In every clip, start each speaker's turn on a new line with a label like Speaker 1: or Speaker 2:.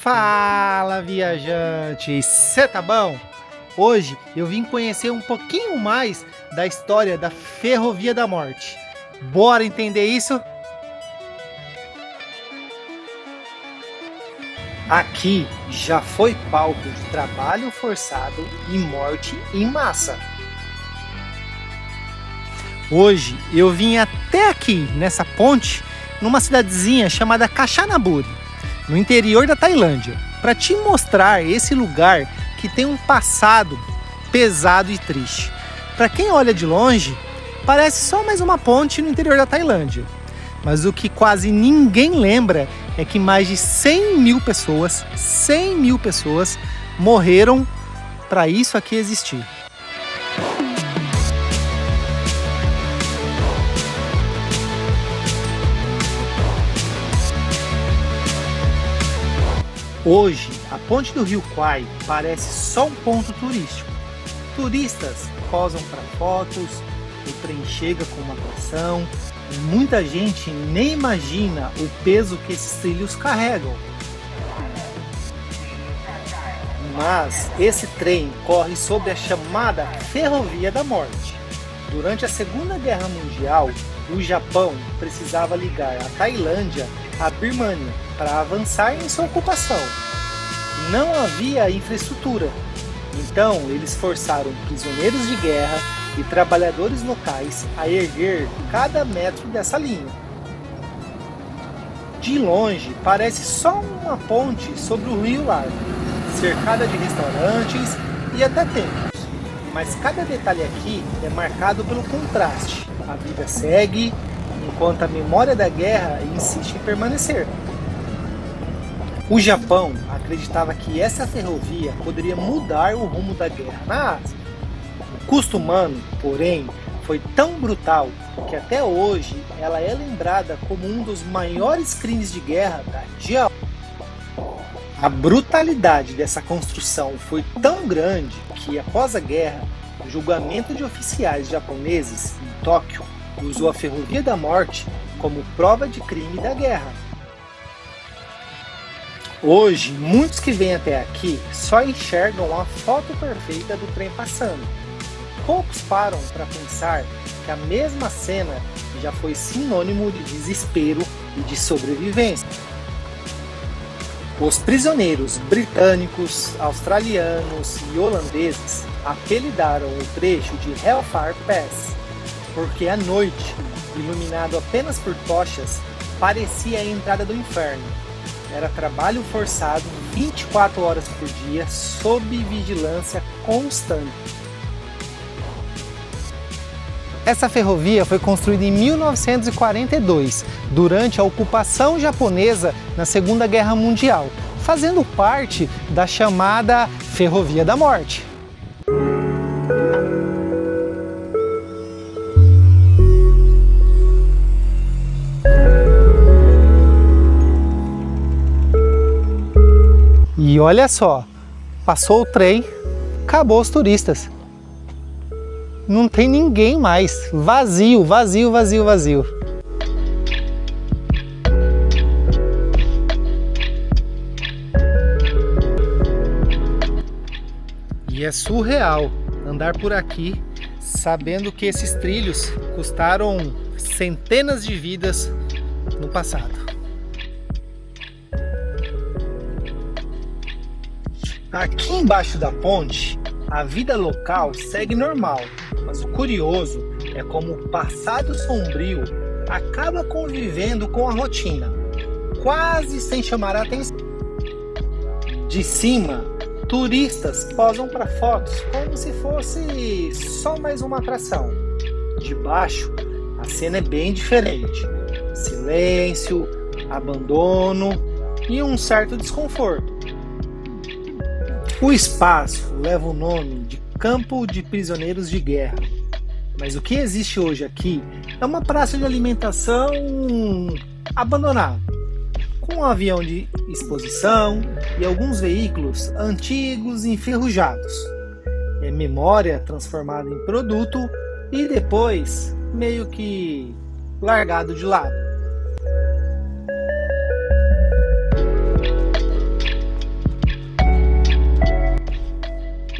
Speaker 1: Fala, viajante! Cê tá bom? Hoje eu vim conhecer um pouquinho mais da história da Ferrovia da Morte. Bora entender isso? Aqui já foi palco de trabalho forçado e morte em massa. Hoje eu vim até aqui, nessa ponte, numa cidadezinha chamada Kanchanaburi, no interior da Tailândia, para te mostrar esse lugar que tem um passado pesado e triste. Para quem olha de longe, parece só mais uma ponte no interior da Tailândia. Mas o que quase ninguém lembra é que mais de 100 mil pessoas morreram para isso aqui existir. Hoje, a ponte do Rio Kwai parece só um ponto turístico. Turistas posam para fotos, o trem chega com uma atração e muita gente nem imagina o peso que esses trilhos carregam. Mas esse trem corre sobre a chamada Ferrovia da Morte. Durante a Segunda Guerra Mundial, o Japão precisava ligar a Tailândia à Birmânia para avançar em sua ocupação. Não havia infraestrutura, então eles forçaram prisioneiros de guerra e trabalhadores locais a erguer cada metro dessa linha. De longe parece só uma ponte sobre o Rio Largo, cercada de restaurantes e até templos, mas cada detalhe aqui é marcado pelo contraste. A vida segue, enquanto a memória da guerra insiste em permanecer. O Japão acreditava que essa ferrovia poderia mudar o rumo da guerra na Ásia. O custo humano, porém, foi tão brutal que até hoje ela é lembrada como um dos maiores crimes de guerra da região. A brutalidade dessa construção foi tão grande que, após a guerra, o julgamento de oficiais japoneses em Tóquio usou a Ferrovia da Morte como prova de crime da guerra. Hoje, muitos que vêm até aqui só enxergam a foto perfeita do trem passando. Poucos param para pensar que a mesma cena já foi sinônimo de desespero e de sobrevivência. Os prisioneiros britânicos, australianos e holandeses apelidaram o trecho de Hellfire Pass, porque à noite, iluminado apenas por tochas, parecia a entrada do inferno. Era trabalho forçado 24 horas por dia, sob vigilância constante. Essa ferrovia foi construída em 1942, durante a ocupação japonesa na Segunda Guerra Mundial, fazendo parte da chamada Ferrovia da Morte. E olha só, passou o trem, acabou os turistas. Não tem ninguém mais, vazio. E é surreal andar por aqui sabendo que esses trilhos custaram centenas de vidas no passado. Aqui embaixo da ponte, a vida local segue normal, mas o curioso é como o passado sombrio acaba convivendo com a rotina, quase sem chamar a atenção. De cima, turistas posam para fotos como se fosse só mais uma atração. De baixo, a cena é bem diferente. Silêncio, abandono e um certo desconforto. O espaço leva o nome de Campo de Prisioneiros de Guerra, mas o que existe hoje aqui é uma praça de alimentação abandonada, com um avião de exposição e alguns veículos antigos e enferrujados. É memória transformada em produto e depois meio que largado de lado.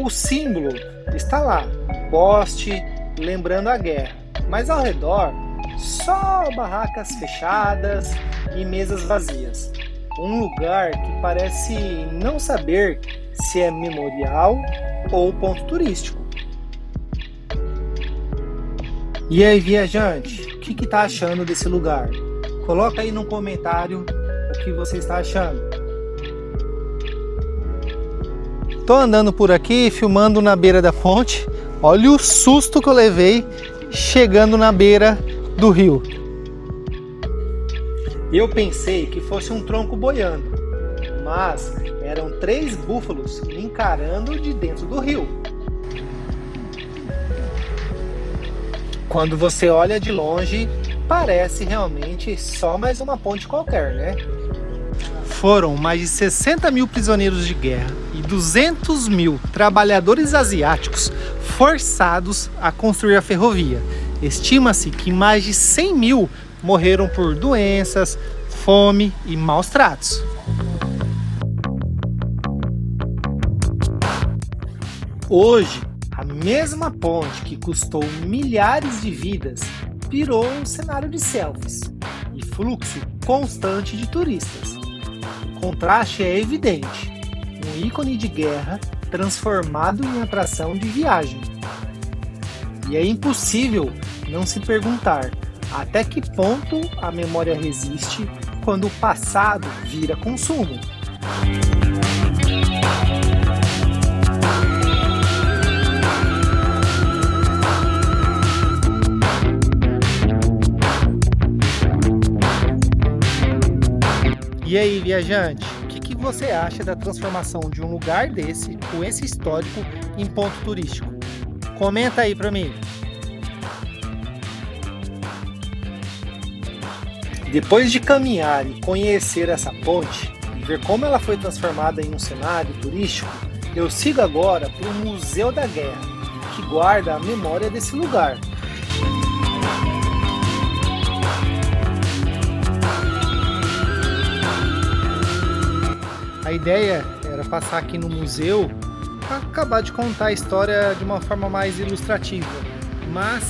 Speaker 1: O símbolo está lá, poste, lembrando a guerra, mas ao redor só barracas fechadas e mesas vazias. Um lugar que parece não saber se é memorial ou ponto turístico. E aí, viajante, o que está achando desse lugar? Coloca aí no comentário o que você está achando. Tô andando por aqui, filmando na beira da ponte. Olha o susto que eu levei chegando na beira do rio. Eu pensei que fosse um tronco boiando, mas eram 3 búfalos me encarando de dentro do rio. Quando você olha de longe, parece realmente só mais uma ponte qualquer, né? Foram mais de 60 mil prisioneiros de guerra e 200 mil trabalhadores asiáticos forçados a construir a ferrovia. Estima-se que mais de 100 mil morreram por doenças, fome e maus tratos. Hoje, a mesma ponte que custou milhares de vidas virou um cenário de selfies e fluxo constante de turistas. O contraste é evidente, um ícone de guerra transformado em atração de viagem. E é impossível não se perguntar até que ponto a memória resiste quando o passado vira consumo. E aí, viajante, o que você acha da transformação de um lugar desse, com esse histórico, em ponto turístico? Comenta aí pra mim. Depois de caminhar e conhecer essa ponte, e ver como ela foi transformada em um cenário turístico, eu sigo agora para o Museu da Guerra, que guarda a memória desse lugar. A ideia era passar aqui no museu para acabar de contar a história de uma forma mais ilustrativa, mas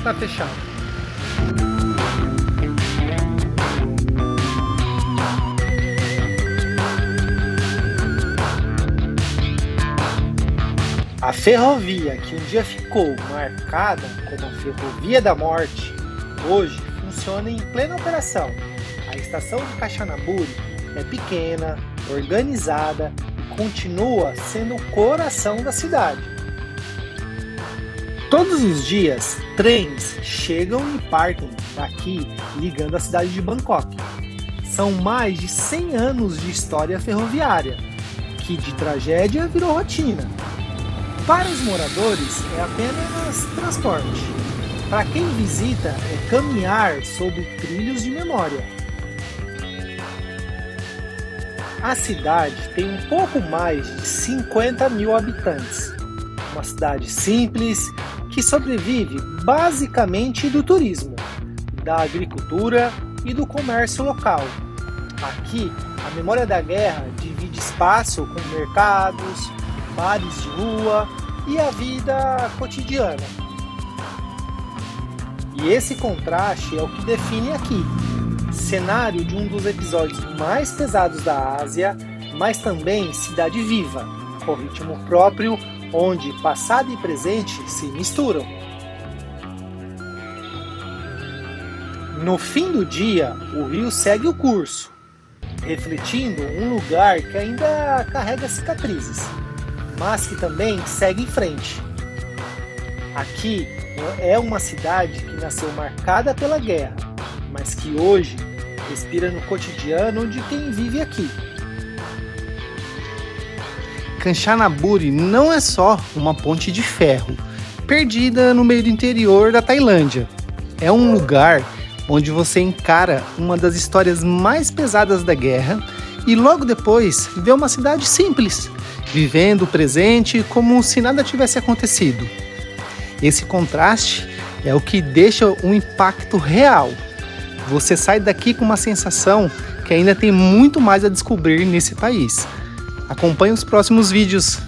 Speaker 1: tá fechado. A ferrovia que um dia ficou marcada como a Ferrovia da Morte, hoje funciona em plena operação. A estação de Caxanaburi é pequena, organizada e continua sendo o coração da cidade. Todos os dias, trens chegam e partem daqui, ligando a cidade de Bangkok. São mais de 100 anos de história ferroviária, que de tragédia virou rotina. Para os moradores é apenas transporte. Para quem visita é caminhar sobre trilhos de memória. A cidade tem um pouco mais de 50 mil habitantes. Uma cidade simples que sobrevive basicamente do turismo, da agricultura e do comércio local. Aqui, a memória da guerra divide espaço com mercados, bares de rua e a vida cotidiana. E esse contraste é o que define aqui, cenário de um dos episódios mais pesados da Ásia, mas também cidade viva, com ritmo próprio, onde passado e presente se misturam. No fim do dia, o rio segue o curso, refletindo um lugar que ainda carrega cicatrizes, mas que também segue em frente. Aqui é uma cidade que nasceu marcada pela guerra, mas que hoje respira no cotidiano de quem vive aqui. Canchanaburi não é só uma ponte de ferro, perdida no meio do interior da Tailândia. É um lugar onde você encara uma das histórias mais pesadas da guerra e logo depois vê uma cidade simples, vivendo o presente como se nada tivesse acontecido. Esse contraste é o que deixa um impacto real. Você sai daqui com uma sensação que ainda tem muito mais a descobrir nesse país. Acompanhe os próximos vídeos.